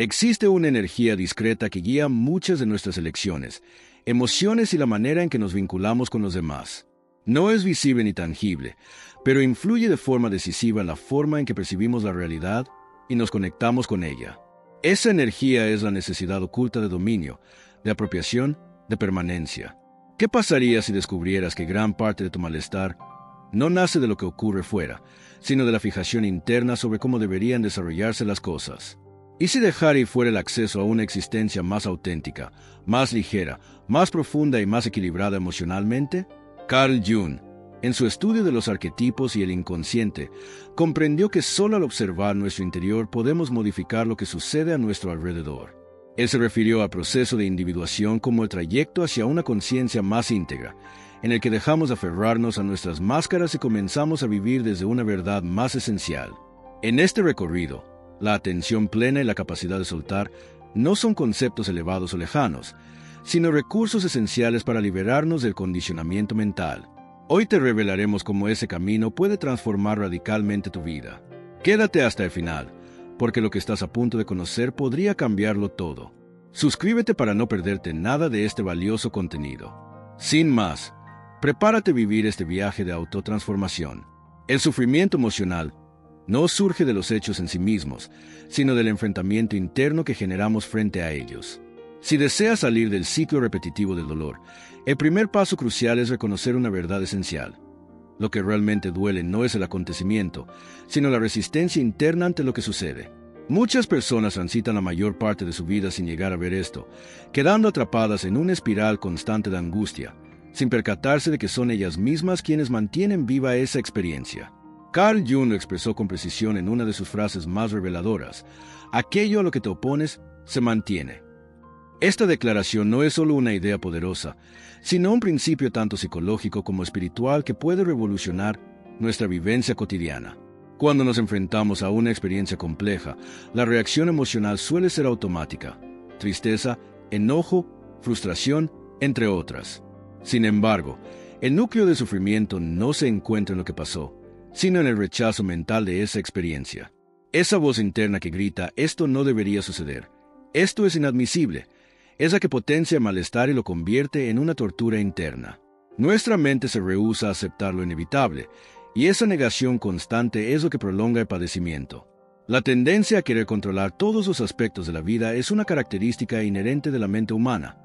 Existe una energía discreta que guía muchas de nuestras elecciones, emociones y la manera en que nos vinculamos con los demás. No es visible ni tangible, pero influye de forma decisiva en la forma en que percibimos la realidad y nos conectamos con ella. Esa energía es la necesidad oculta de dominio, de apropiación, de permanencia. ¿Qué pasaría si descubrieras que gran parte de tu malestar no nace de lo que ocurre fuera, sino de la fijación interna sobre cómo deberían desarrollarse las cosas? ¿Y si dejar ir fuera el acceso a una existencia más auténtica, más ligera, más profunda y más equilibrada emocionalmente? Carl Jung, en su estudio de los arquetipos y el inconsciente, comprendió que solo al observar nuestro interior podemos modificar lo que sucede a nuestro alrededor. Él se refirió al proceso de individuación como el trayecto hacia una conciencia más íntegra, en el que dejamos de aferrarnos a nuestras máscaras y comenzamos a vivir desde una verdad más esencial. En este recorrido, la atención plena y la capacidad de soltar no son conceptos elevados o lejanos, sino recursos esenciales para liberarnos del condicionamiento mental. Hoy te revelaremos cómo ese camino puede transformar radicalmente tu vida. Quédate hasta el final, porque lo que estás a punto de conocer podría cambiarlo todo. Suscríbete para no perderte nada de este valioso contenido. Sin más, prepárate a vivir este viaje de autotransformación. El sufrimiento emocional no surge de los hechos en sí mismos, sino del enfrentamiento interno que generamos frente a ellos. Si deseas salir del ciclo repetitivo del dolor, el primer paso crucial es reconocer una verdad esencial. Lo que realmente duele no es el acontecimiento, sino la resistencia interna ante lo que sucede. Muchas personas transitan la mayor parte de su vida sin llegar a ver esto, quedando atrapadas en una espiral constante de angustia, sin percatarse de que son ellas mismas quienes mantienen viva esa experiencia. Carl Jung lo expresó con precisión en una de sus frases más reveladoras: aquello a lo que te opones se mantiene. Esta declaración no es solo una idea poderosa, sino un principio tanto psicológico como espiritual que puede revolucionar nuestra vivencia cotidiana. Cuando nos enfrentamos a una experiencia compleja, la reacción emocional suele ser automática: tristeza, enojo, frustración, entre otras. Sin embargo, el núcleo de sufrimiento no se encuentra en lo que pasó, sino en el rechazo mental de esa experiencia. Esa voz interna que grita: esto no debería suceder, esto es inadmisible, es la que potencia el malestar y lo convierte en una tortura interna. Nuestra mente se rehúsa a aceptar lo inevitable, y esa negación constante es lo que prolonga el padecimiento. La tendencia a querer controlar todos los aspectos de la vida es una característica inherente de la mente humana.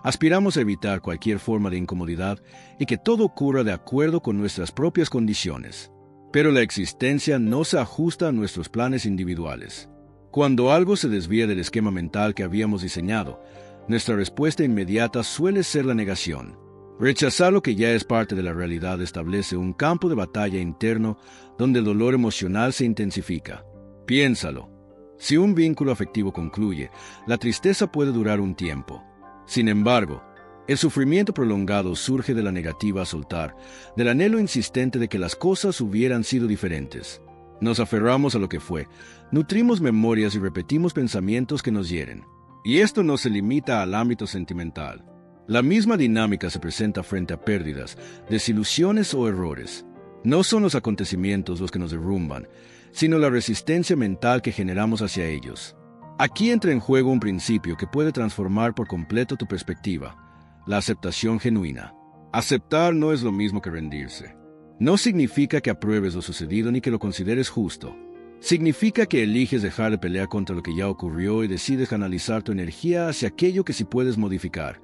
Aspiramos a evitar cualquier forma de incomodidad y que todo ocurra de acuerdo con nuestras propias condiciones. Pero la existencia no se ajusta a nuestros planes individuales. Cuando algo se desvía del esquema mental que habíamos diseñado, nuestra respuesta inmediata suele ser la negación. Rechazar lo que ya es parte de la realidad establece un campo de batalla interno donde el dolor emocional se intensifica. Piénsalo. Si un vínculo afectivo concluye, la tristeza puede durar un tiempo. Sin embargo, el sufrimiento prolongado surge de la negativa a soltar, del anhelo insistente de que las cosas hubieran sido diferentes. Nos aferramos a lo que fue, nutrimos memorias y repetimos pensamientos que nos hieren. Y esto no se limita al ámbito sentimental. La misma dinámica se presenta frente a pérdidas, desilusiones o errores. No son los acontecimientos los que nos derrumban, sino la resistencia mental que generamos hacia ellos. Aquí entra en juego un principio que puede transformar por completo tu perspectiva: la aceptación genuina. Aceptar no es lo mismo que rendirse. No significa que apruebes lo sucedido ni que lo consideres justo. Significa que eliges dejar de pelear contra lo que ya ocurrió y decides canalizar tu energía hacia aquello que sí puedes modificar.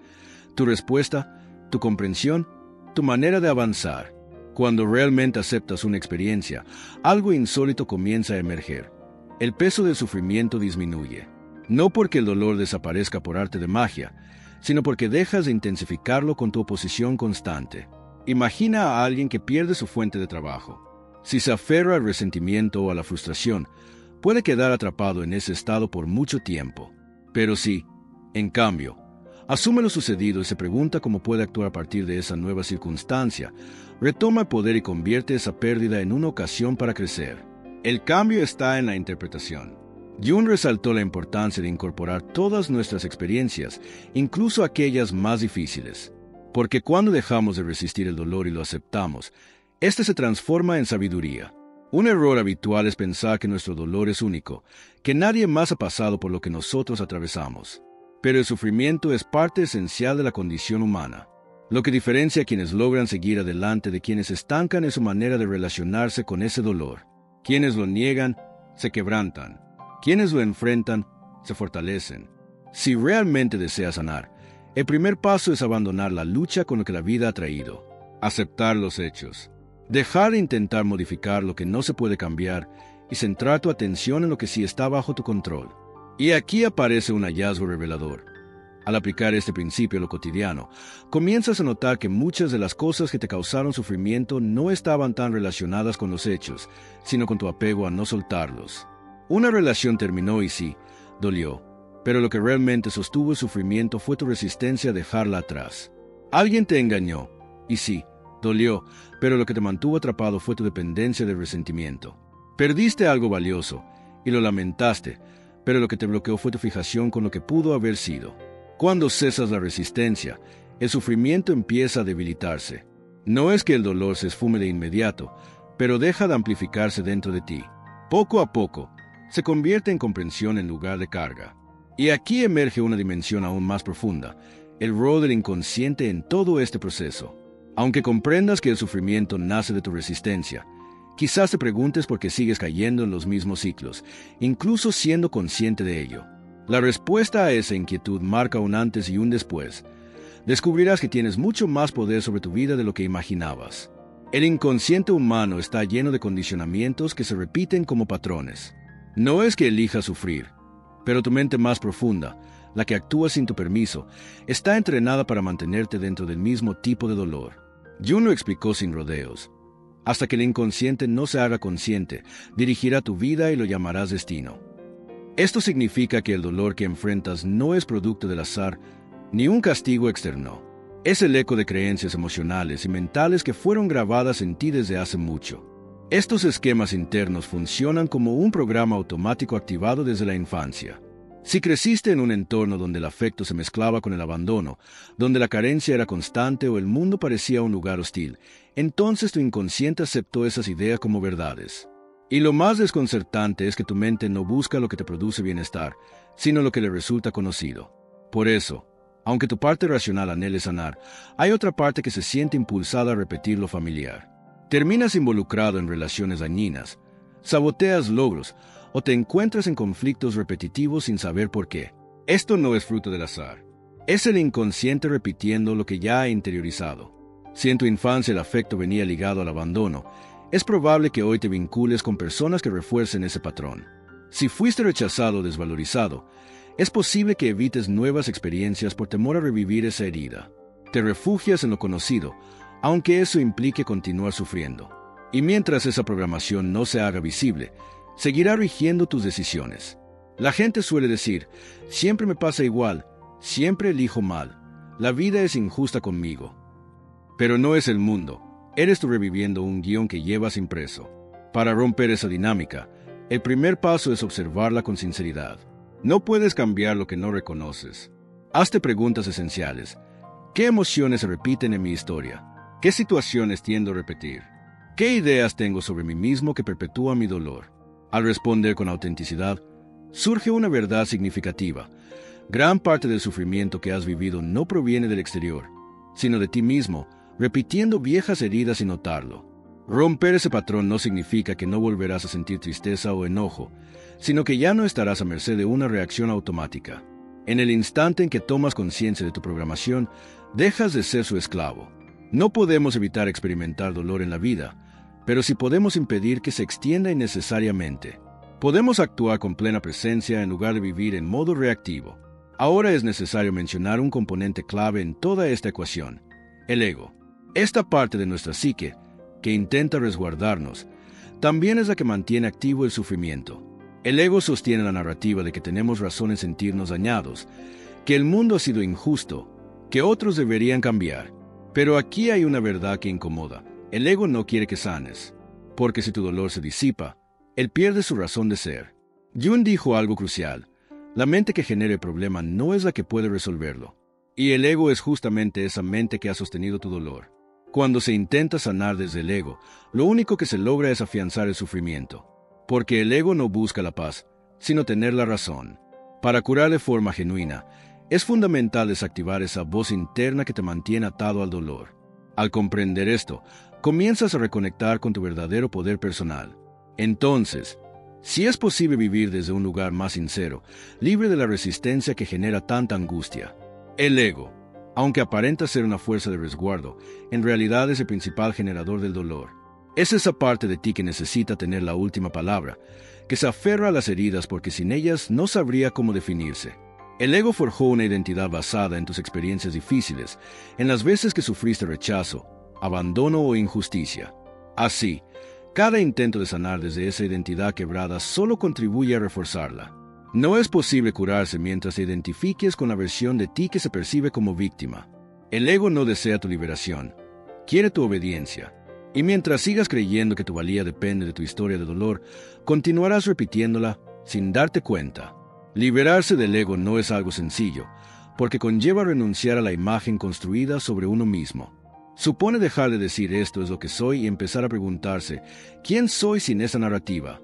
Tu respuesta, tu comprensión, tu manera de avanzar. Cuando realmente aceptas una experiencia, algo insólito comienza a emerger. El peso del sufrimiento disminuye. No porque el dolor desaparezca por arte de magia, sino porque dejas de intensificarlo con tu oposición constante. Imagina a alguien que pierde su fuente de trabajo. Si se aferra al resentimiento o a la frustración, puede quedar atrapado en ese estado por mucho tiempo. Pero si, en cambio, asume lo sucedido y se pregunta cómo puede actuar a partir de esa nueva circunstancia, retoma el poder y convierte esa pérdida en una ocasión para crecer. El cambio está en la interpretación. Jung resaltó la importancia de incorporar todas nuestras experiencias, incluso aquellas más difíciles. Porque cuando dejamos de resistir el dolor y lo aceptamos, este se transforma en sabiduría. Un error habitual es pensar que nuestro dolor es único, que nadie más ha pasado por lo que nosotros atravesamos. Pero el sufrimiento es parte esencial de la condición humana. Lo que diferencia a quienes logran seguir adelante de quienes se estancan es su manera de relacionarse con ese dolor. Quienes lo niegan, se quebrantan. Quienes lo enfrentan, se fortalecen. Si realmente deseas sanar, el primer paso es abandonar la lucha con lo que la vida ha traído. Aceptar los hechos. Dejar de intentar modificar lo que no se puede cambiar y centrar tu atención en lo que sí está bajo tu control. Y aquí aparece un hallazgo revelador. Al aplicar este principio a lo cotidiano, comienzas a notar que muchas de las cosas que te causaron sufrimiento no estaban tan relacionadas con los hechos, sino con tu apego a no soltarlos. Una relación terminó y sí, dolió, pero lo que realmente sostuvo el sufrimiento fue tu resistencia a dejarla atrás. Alguien te engañó, y sí, dolió, pero lo que te mantuvo atrapado fue tu dependencia del resentimiento. Perdiste algo valioso, y lo lamentaste, pero lo que te bloqueó fue tu fijación con lo que pudo haber sido. Cuando cesas la resistencia, el sufrimiento empieza a debilitarse. No es que el dolor se esfume de inmediato, pero deja de amplificarse dentro de ti. Poco a poco, se convierte en comprensión en lugar de carga. Y aquí emerge una dimensión aún más profunda, el rol del inconsciente en todo este proceso. Aunque comprendas que el sufrimiento nace de tu resistencia, quizás te preguntes por qué sigues cayendo en los mismos ciclos, incluso siendo consciente de ello. La respuesta a esa inquietud marca un antes y un después. Descubrirás que tienes mucho más poder sobre tu vida de lo que imaginabas. El inconsciente humano está lleno de condicionamientos que se repiten como patrones. No es que elijas sufrir, pero tu mente más profunda, la que actúa sin tu permiso, está entrenada para mantenerte dentro del mismo tipo de dolor. Jung lo explicó sin rodeos. Hasta que el inconsciente no se haga consciente, dirigirá tu vida y lo llamarás destino. Esto significa que el dolor que enfrentas no es producto del azar ni un castigo externo. Es el eco de creencias emocionales y mentales que fueron grabadas en ti desde hace mucho. Estos esquemas internos funcionan como un programa automático activado desde la infancia. Si creciste en un entorno donde el afecto se mezclaba con el abandono, donde la carencia era constante o el mundo parecía un lugar hostil, entonces tu inconsciente aceptó esas ideas como verdades. Y lo más desconcertante es que tu mente no busca lo que te produce bienestar, sino lo que le resulta conocido. Por eso, aunque tu parte racional anhele sanar, hay otra parte que se siente impulsada a repetir lo familiar. Terminas involucrado en relaciones dañinas, saboteas logros, o te encuentras en conflictos repetitivos sin saber por qué. Esto no es fruto del azar. Es el inconsciente repitiendo lo que ya ha interiorizado. Si en tu infancia el afecto venía ligado al abandono, es probable que hoy te vincules con personas que refuercen ese patrón. Si fuiste rechazado o desvalorizado, es posible que evites nuevas experiencias por temor a revivir esa herida. Te refugias en lo conocido, aunque eso implique continuar sufriendo. Y mientras esa programación no se haga visible, seguirá rigiendo tus decisiones. La gente suele decir, siempre me pasa igual, siempre elijo mal, la vida es injusta conmigo. Pero no es el mundo, eres tú reviviendo un guión que llevas impreso. Para romper esa dinámica, el primer paso es observarla con sinceridad. No puedes cambiar lo que no reconoces. Hazte preguntas esenciales. ¿Qué emociones se repiten en mi historia? ¿Qué situaciones tiendo a repetir? ¿Qué ideas tengo sobre mí mismo que perpetúan mi dolor? Al responder con autenticidad, surge una verdad significativa. Gran parte del sufrimiento que has vivido no proviene del exterior, sino de ti mismo, repitiendo viejas heridas sin notarlo. Romper ese patrón no significa que no volverás a sentir tristeza o enojo, sino que ya no estarás a merced de una reacción automática. En el instante en que tomas conciencia de tu programación, dejas de ser su esclavo. No podemos evitar experimentar dolor en la vida, pero sí podemos impedir que se extienda innecesariamente. Podemos actuar con plena presencia en lugar de vivir en modo reactivo. Ahora es necesario mencionar un componente clave en toda esta ecuación: el ego. Esta parte de nuestra psique, que intenta resguardarnos, también es la que mantiene activo el sufrimiento. El ego sostiene la narrativa de que tenemos razón en sentirnos dañados, que el mundo ha sido injusto, que otros deberían cambiar. Pero aquí hay una verdad que incomoda. El ego no quiere que sanes, porque si tu dolor se disipa, él pierde su razón de ser. Jung dijo algo crucial: la mente que genera el problema no es la que puede resolverlo. Y el ego es justamente esa mente que ha sostenido tu dolor. Cuando se intenta sanar desde el ego, lo único que se logra es afianzar el sufrimiento, porque el ego no busca la paz, sino tener la razón. Para curar de forma genuina, es fundamental desactivar esa voz interna que te mantiene atado al dolor. Al comprender esto, comienzas a reconectar con tu verdadero poder personal. Entonces, si es posible vivir desde un lugar más sincero, libre de la resistencia que genera tanta angustia. El ego, aunque aparenta ser una fuerza de resguardo, en realidad es el principal generador del dolor. Es esa parte de ti que necesita tener la última palabra, que se aferra a las heridas porque sin ellas no sabría cómo definirse. El ego forjó una identidad basada en tus experiencias difíciles, en las veces que sufriste rechazo, abandono o injusticia. Así, cada intento de sanar desde esa identidad quebrada solo contribuye a reforzarla. No es posible curarse mientras te identifiques con la versión de ti que se percibe como víctima. El ego no desea tu liberación, quiere tu obediencia. Y mientras sigas creyendo que tu valía depende de tu historia de dolor, continuarás repitiéndola sin darte cuenta. Liberarse del ego no es algo sencillo, porque conlleva renunciar a la imagen construida sobre uno mismo. Supone dejar de decir esto es lo que soy y empezar a preguntarse, ¿quién soy sin esa narrativa?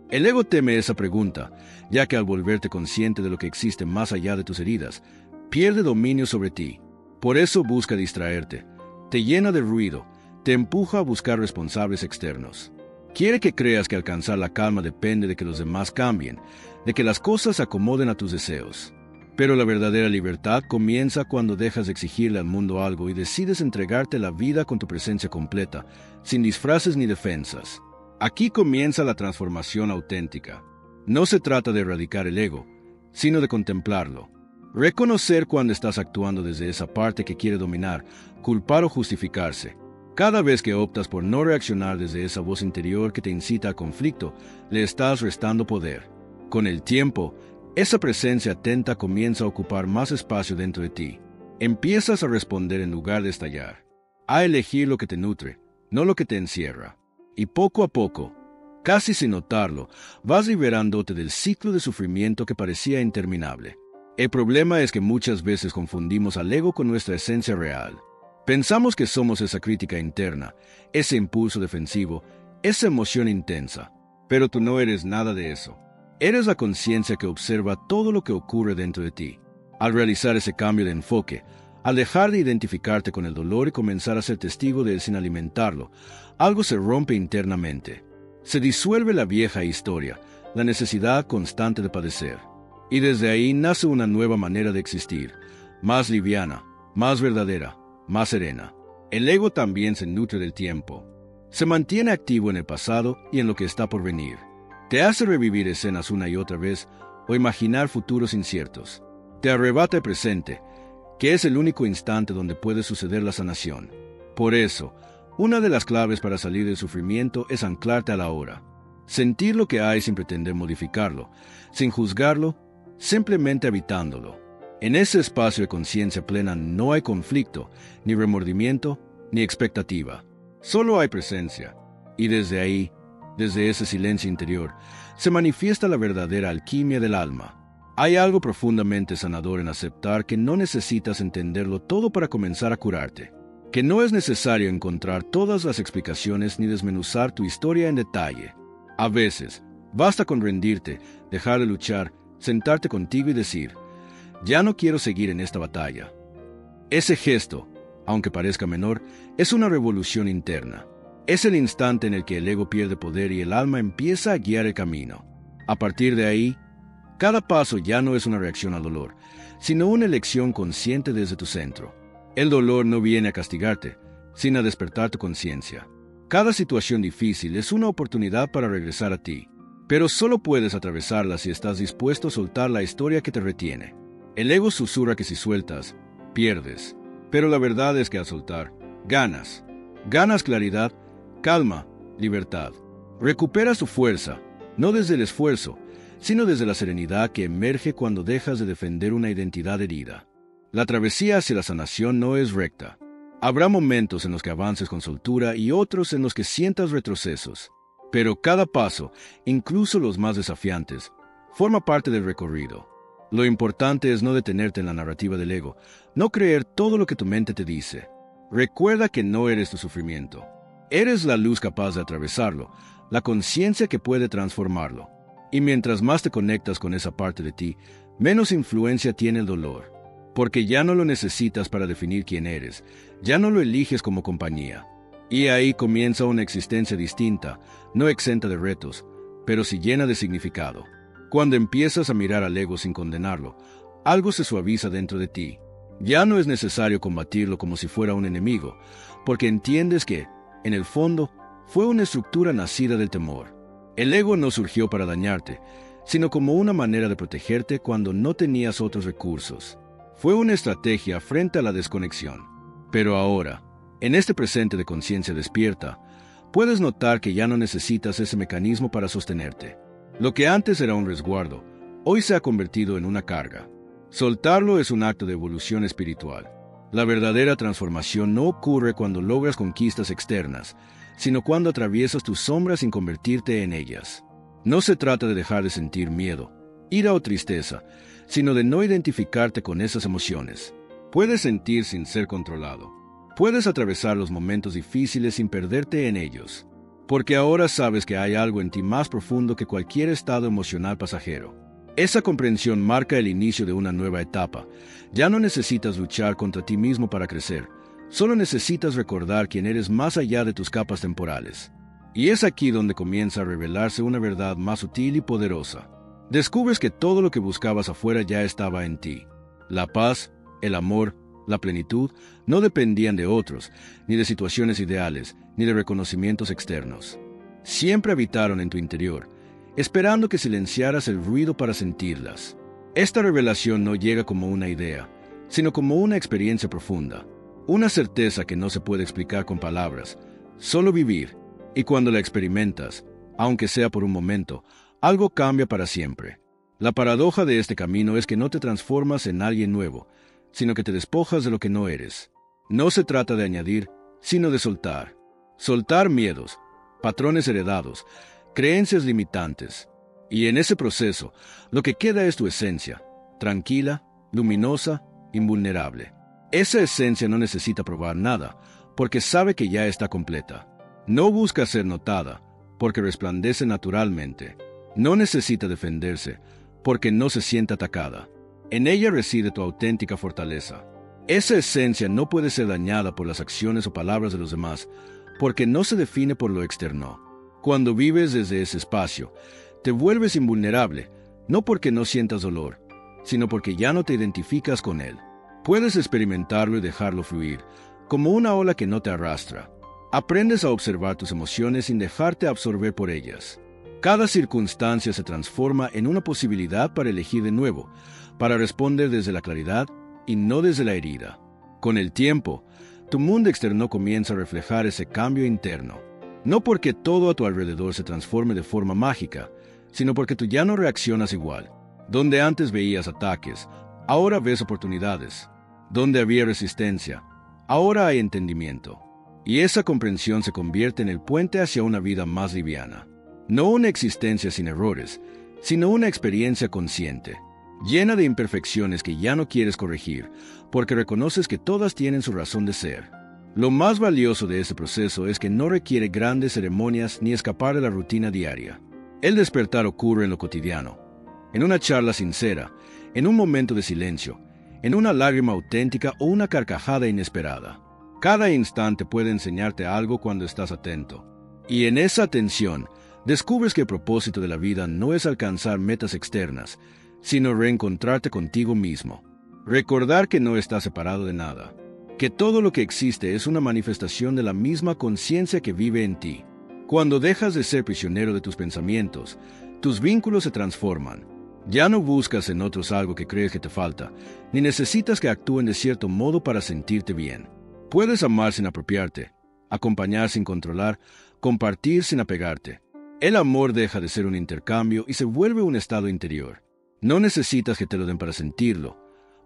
El ego teme esa pregunta, ya que al volverte consciente de lo que existe más allá de tus heridas, pierde dominio sobre ti. Por eso busca distraerte, te llena de ruido, te empuja a buscar responsables externos. Quiere que creas que alcanzar la calma depende de que los demás cambien, de que las cosas se acomoden a tus deseos. Pero la verdadera libertad comienza cuando dejas de exigirle al mundo algo y decides entregarte la vida con tu presencia completa, sin disfraces ni defensas. Aquí comienza la transformación auténtica. No se trata de erradicar el ego, sino de contemplarlo. Reconocer cuando estás actuando desde esa parte que quiere dominar, culpar o justificarse. Cada vez que optas por no reaccionar desde esa voz interior que te incita al conflicto, le estás restando poder. Con el tiempo, esa presencia atenta comienza a ocupar más espacio dentro de ti. Empiezas a responder en lugar de estallar, a elegir lo que te nutre, no lo que te encierra. Y poco a poco, casi sin notarlo, vas liberándote del ciclo de sufrimiento que parecía interminable. El problema es que muchas veces confundimos al ego con nuestra esencia real. Pensamos que somos esa crítica interna, ese impulso defensivo, esa emoción intensa. Pero tú no eres nada de eso. Eres la conciencia que observa todo lo que ocurre dentro de ti. Al realizar ese cambio de enfoque, al dejar de identificarte con el dolor y comenzar a ser testigo de él sin alimentarlo, algo se rompe internamente. Se disuelve la vieja historia, la necesidad constante de padecer. Y desde ahí nace una nueva manera de existir, más liviana, más verdadera, más serena. El ego también se nutre del tiempo. Se mantiene activo en el pasado y en lo que está por venir. Te hace revivir escenas una y otra vez o imaginar futuros inciertos. Te arrebata el presente, que es el único instante donde puede suceder la sanación. Por eso, una de las claves para salir del sufrimiento es anclarte a la hora. Sentir lo que hay sin pretender modificarlo, sin juzgarlo, simplemente habitándolo. En ese espacio de conciencia plena no hay conflicto, ni remordimiento, ni expectativa. Solo hay presencia. Y desde ahí, desde ese silencio interior, se manifiesta la verdadera alquimia del alma. Hay algo profundamente sanador en aceptar que no necesitas entenderlo todo para comenzar a curarte. Que no es necesario encontrar todas las explicaciones ni desmenuzar tu historia en detalle. A veces, basta con rendirte, dejar de luchar, sentarte contigo y decir, ya no quiero seguir en esta batalla. Ese gesto, aunque parezca menor, es una revolución interna. Es el instante en el que el ego pierde poder y el alma empieza a guiar el camino. A partir de ahí, cada paso ya no es una reacción al dolor, sino una elección consciente desde tu centro. El dolor no viene a castigarte, sino a despertar tu conciencia. Cada situación difícil es una oportunidad para regresar a ti, pero solo puedes atravesarla si estás dispuesto a soltar la historia que te retiene. El ego susurra que si sueltas, pierdes, pero la verdad es que al soltar, ganas. Ganas claridad, calma, libertad. Recuperas tu fuerza, no desde el esfuerzo, sino desde la serenidad que emerge cuando dejas de defender una identidad herida. La travesía hacia la sanación no es recta. Habrá momentos en los que avances con soltura y otros en los que sientas retrocesos. Pero cada paso, incluso los más desafiantes, forma parte del recorrido. Lo importante es no detenerte en la narrativa del ego, no creer todo lo que tu mente te dice. Recuerda que no eres tu sufrimiento. Eres la luz capaz de atravesarlo, la conciencia que puede transformarlo. Y mientras más te conectas con esa parte de ti, menos influencia tiene el dolor. Porque ya no lo necesitas para definir quién eres, ya no lo eliges como compañía. Y ahí comienza una existencia distinta, no exenta de retos, pero sí llena de significado. Cuando empiezas a mirar al ego sin condenarlo, algo se suaviza dentro de ti. Ya no es necesario combatirlo como si fuera un enemigo, porque entiendes que, en el fondo, fue una estructura nacida del temor. El ego no surgió para dañarte, sino como una manera de protegerte cuando no tenías otros recursos. Fue una estrategia frente a la desconexión. Pero ahora, en este presente de conciencia despierta, puedes notar que ya no necesitas ese mecanismo para sostenerte. Lo que antes era un resguardo, hoy se ha convertido en una carga. Soltarlo es un acto de evolución espiritual. La verdadera transformación no ocurre cuando logras conquistas externas, sino cuando atraviesas tus sombras sin convertirte en ellas. No se trata de dejar de sentir miedo, ira o tristeza, sino de no identificarte con esas emociones. Puedes sentir sin ser controlado. Puedes atravesar los momentos difíciles sin perderte en ellos, porque ahora sabes que hay algo en ti más profundo que cualquier estado emocional pasajero. Esa comprensión marca el inicio de una nueva etapa. Ya no necesitas luchar contra ti mismo para crecer, solo necesitas recordar quién eres más allá de tus capas temporales. Y es aquí donde comienza a revelarse una verdad más sutil y poderosa. Descubres que todo lo que buscabas afuera ya estaba en ti. La paz, el amor, la plenitud no dependían de otros, ni de situaciones ideales, ni de reconocimientos externos. Siempre habitaron en tu interior, esperando que silenciaras el ruido para sentirlas. Esta revelación no llega como una idea, sino como una experiencia profunda, una certeza que no se puede explicar con palabras, solo vivir, y cuando la experimentas, aunque sea por un momento, algo cambia para siempre. La paradoja de este camino es que no te transformas en alguien nuevo, sino que te despojas de lo que no eres. No se trata de añadir, sino de soltar. Soltar miedos, patrones heredados, creencias limitantes. Y en ese proceso, lo que queda es tu esencia, tranquila, luminosa, invulnerable. Esa esencia no necesita probar nada, porque sabe que ya está completa. No busca ser notada, porque resplandece naturalmente. No necesita defenderse, porque no se siente atacada. En ella reside tu auténtica fortaleza. Esa esencia no puede ser dañada por las acciones o palabras de los demás, porque no se define por lo externo. Cuando vives desde ese espacio, te vuelves invulnerable, no porque no sientas dolor, sino porque ya no te identificas con él. Puedes experimentarlo y dejarlo fluir, como una ola que no te arrastra. Aprendes a observar tus emociones sin dejarte absorber por ellas. Cada circunstancia se transforma en una posibilidad para elegir de nuevo, para responder desde la claridad y no desde la herida. Con el tiempo, tu mundo externo comienza a reflejar ese cambio interno. No porque todo a tu alrededor se transforme de forma mágica, sino porque tú ya no reaccionas igual. Donde antes veías ataques, ahora ves oportunidades. Donde había resistencia, ahora hay entendimiento. Y esa comprensión se convierte en el puente hacia una vida más liviana. No una existencia sin errores, sino una experiencia consciente, llena de imperfecciones que ya no quieres corregir, porque reconoces que todas tienen su razón de ser. Lo más valioso de ese proceso es que no requiere grandes ceremonias ni escapar de la rutina diaria. El despertar ocurre en lo cotidiano, en una charla sincera, en un momento de silencio, en una lágrima auténtica o una carcajada inesperada. Cada instante puede enseñarte algo cuando estás atento. Y en esa atención, descubres que el propósito de la vida no es alcanzar metas externas, sino reencontrarte contigo mismo. Recordar que no estás separado de nada, que todo lo que existe es una manifestación de la misma conciencia que vive en ti. Cuando dejas de ser prisionero de tus pensamientos, tus vínculos se transforman. Ya no buscas en otros algo que crees que te falta, ni necesitas que actúen de cierto modo para sentirte bien. Puedes amar sin apropiarte, acompañar sin controlar, compartir sin apegarte. El amor deja de ser un intercambio y se vuelve un estado interior. No necesitas que te lo den para sentirlo,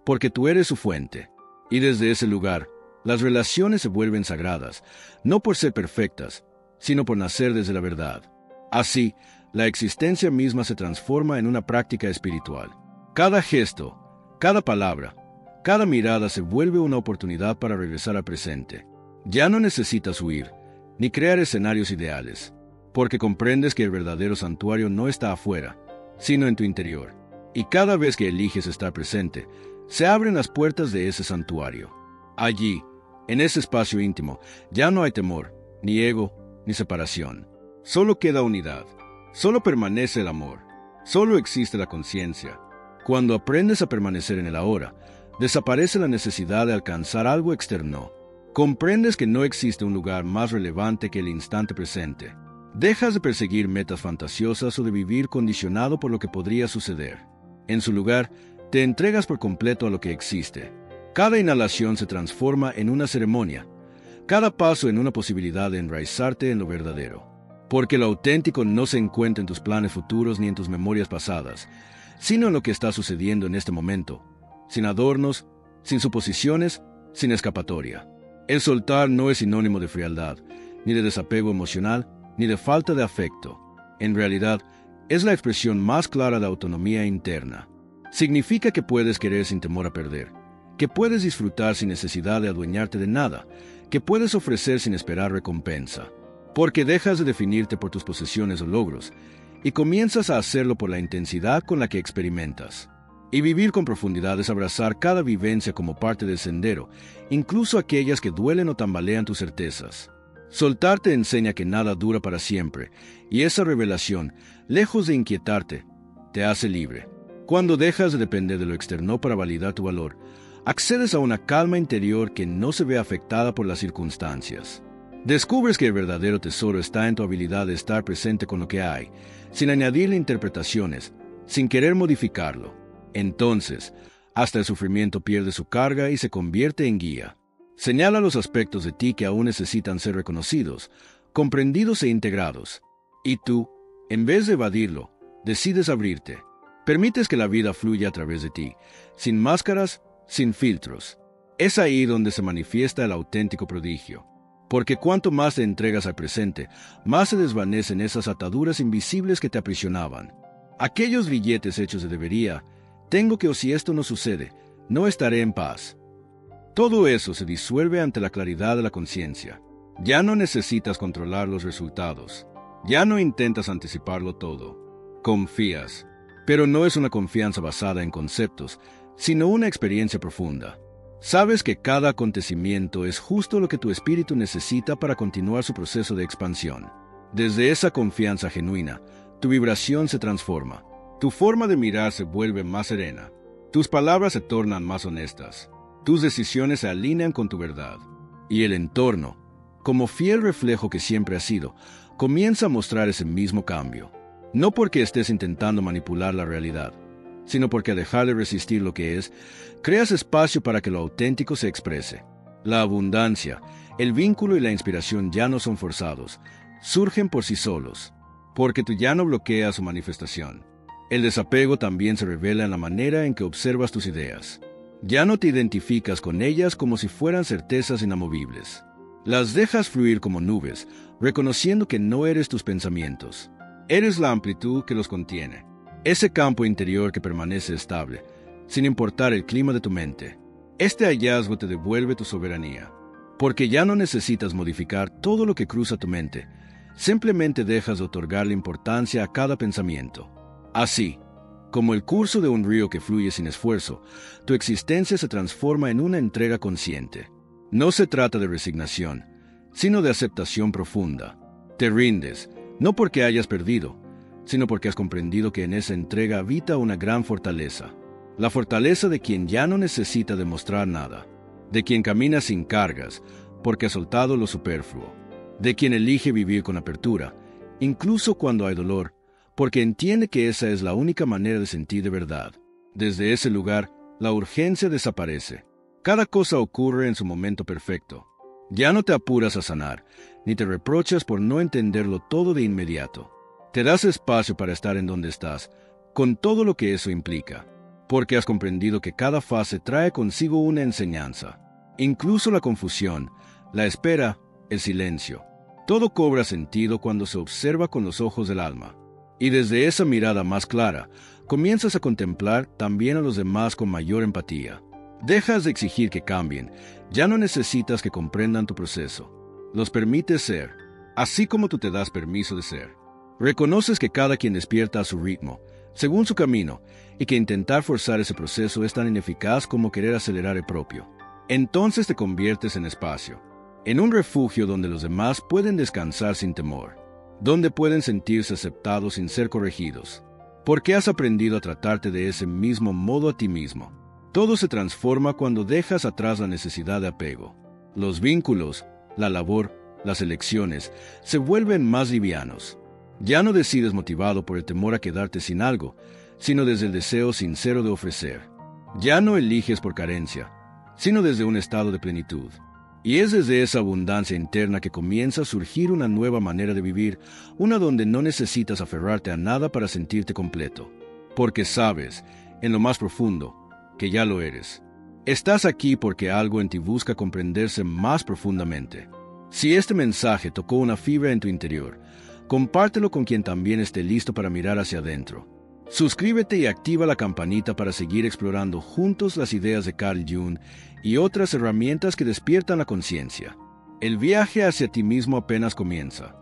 porque tú eres su fuente. Y desde ese lugar, las relaciones se vuelven sagradas, no por ser perfectas, sino por nacer desde la verdad. Así, la existencia misma se transforma en una práctica espiritual. Cada gesto, cada palabra, cada mirada se vuelve una oportunidad para regresar al presente. Ya no necesitas huir, ni crear escenarios ideales, porque comprendes que el verdadero santuario no está afuera, sino en tu interior. Y cada vez que eliges estar presente, se abren las puertas de ese santuario. Allí, en ese espacio íntimo, ya no hay temor, ni ego, ni separación. Solo queda unidad. Solo permanece el amor. Solo existe la conciencia. Cuando aprendes a permanecer en el ahora, desaparece la necesidad de alcanzar algo externo. Comprendes que no existe un lugar más relevante que el instante presente. Dejas de perseguir metas fantasiosas o de vivir condicionado por lo que podría suceder. En su lugar, te entregas por completo a lo que existe. Cada inhalación se transforma en una ceremonia, cada paso en una posibilidad de enraizarte en lo verdadero. Porque lo auténtico no se encuentra en tus planes futuros ni en tus memorias pasadas, sino en lo que está sucediendo en este momento, sin adornos, sin suposiciones, sin escapatoria. El soltar no es sinónimo de frialdad, ni de desapego emocional, ni de falta de afecto. En realidad, es la expresión más clara de autonomía interna. Significa que puedes querer sin temor a perder, que puedes disfrutar sin necesidad de adueñarte de nada, que puedes ofrecer sin esperar recompensa. Porque dejas de definirte por tus posesiones o logros, y comienzas a hacerlo por la intensidad con la que experimentas. Y vivir con profundidad es abrazar cada vivencia como parte del sendero, incluso aquellas que duelen o tambalean tus certezas. Soltar te enseña que nada dura para siempre, y esa revelación, lejos de inquietarte, te hace libre. Cuando dejas de depender de lo externo para validar tu valor, accedes a una calma interior que no se ve afectada por las circunstancias. Descubres que el verdadero tesoro está en tu habilidad de estar presente con lo que hay, sin añadirle interpretaciones, sin querer modificarlo. Entonces, hasta el sufrimiento pierde su carga y se convierte en guía. Señala los aspectos de ti que aún necesitan ser reconocidos, comprendidos e integrados. Y tú, en vez de evadirlo, decides abrirte. Permites que la vida fluya a través de ti, sin máscaras, sin filtros. Es ahí donde se manifiesta el auténtico prodigio. Porque cuanto más te entregas al presente, más se desvanecen esas ataduras invisibles que te aprisionaban. Aquellos billetes hechos de debería, tengo que o si esto no sucede, no estaré en paz. Todo eso se disuelve ante la claridad de la conciencia. Ya no necesitas controlar los resultados. Ya no intentas anticiparlo todo. Confías. Pero no es una confianza basada en conceptos, sino una experiencia profunda. Sabes que cada acontecimiento es justo lo que tu espíritu necesita para continuar su proceso de expansión. Desde esa confianza genuina, tu vibración se transforma. Tu forma de mirar se vuelve más serena. Tus palabras se tornan más honestas. Tus decisiones se alinean con tu verdad. Y el entorno, como fiel reflejo que siempre ha sido, comienza a mostrar ese mismo cambio. No porque estés intentando manipular la realidad, sino porque al dejar de resistir lo que es, creas espacio para que lo auténtico se exprese. La abundancia, el vínculo y la inspiración ya no son forzados, surgen por sí solos, porque tú ya no bloqueas su manifestación. El desapego también se revela en la manera en que observas tus ideas. Ya no te identificas con ellas como si fueran certezas inamovibles. Las dejas fluir como nubes, reconociendo que no eres tus pensamientos. Eres la amplitud que los contiene. Ese campo interior que permanece estable, sin importar el clima de tu mente. Este hallazgo te devuelve tu soberanía, porque ya no necesitas modificar todo lo que cruza tu mente, simplemente dejas de otorgarle importancia a cada pensamiento. Así, como el curso de un río que fluye sin esfuerzo, tu existencia se transforma en una entrega consciente. No se trata de resignación, sino de aceptación profunda. Te rindes, no porque hayas perdido, sino porque has comprendido que en esa entrega habita una gran fortaleza. La fortaleza de quien ya no necesita demostrar nada, de quien camina sin cargas, porque ha soltado lo superfluo, de quien elige vivir con apertura, incluso cuando hay dolor, porque entiende que esa es la única manera de sentir de verdad. Desde ese lugar, la urgencia desaparece. Cada cosa ocurre en su momento perfecto. Ya no te apuras a sanar, ni te reprochas por no entenderlo todo de inmediato. Te das espacio para estar en donde estás, con todo lo que eso implica, porque has comprendido que cada fase trae consigo una enseñanza. Incluso la confusión, la espera, el silencio. Todo cobra sentido cuando se observa con los ojos del alma. Y desde esa mirada más clara, comienzas a contemplar también a los demás con mayor empatía. Dejas de exigir que cambien, ya no necesitas que comprendan tu proceso. Los permites ser, así como tú te das permiso de ser. Reconoces que cada quien despierta a su ritmo, según su camino, y que intentar forzar ese proceso es tan ineficaz como querer acelerar el propio. Entonces te conviertes en espacio, en un refugio donde los demás pueden descansar sin temor, donde pueden sentirse aceptados sin ser corregidos, porque has aprendido a tratarte de ese mismo modo a ti mismo. Todo se transforma cuando dejas atrás la necesidad de apego. Los vínculos, la labor, las elecciones, se vuelven más livianos. Ya no decides motivado por el temor a quedarte sin algo, sino desde el deseo sincero de ofrecer. Ya no eliges por carencia, sino desde un estado de plenitud. Y es desde esa abundancia interna que comienza a surgir una nueva manera de vivir, una donde no necesitas aferrarte a nada para sentirte completo, porque sabes, en lo más profundo, que ya lo eres. Estás aquí porque algo en ti busca comprenderse más profundamente. Si este mensaje tocó una fibra en tu interior, compártelo con quien también esté listo para mirar hacia adentro. Suscríbete y activa la campanita para seguir explorando juntos las ideas de Carl Jung y otras herramientas que despiertan la conciencia. El viaje hacia ti mismo apenas comienza.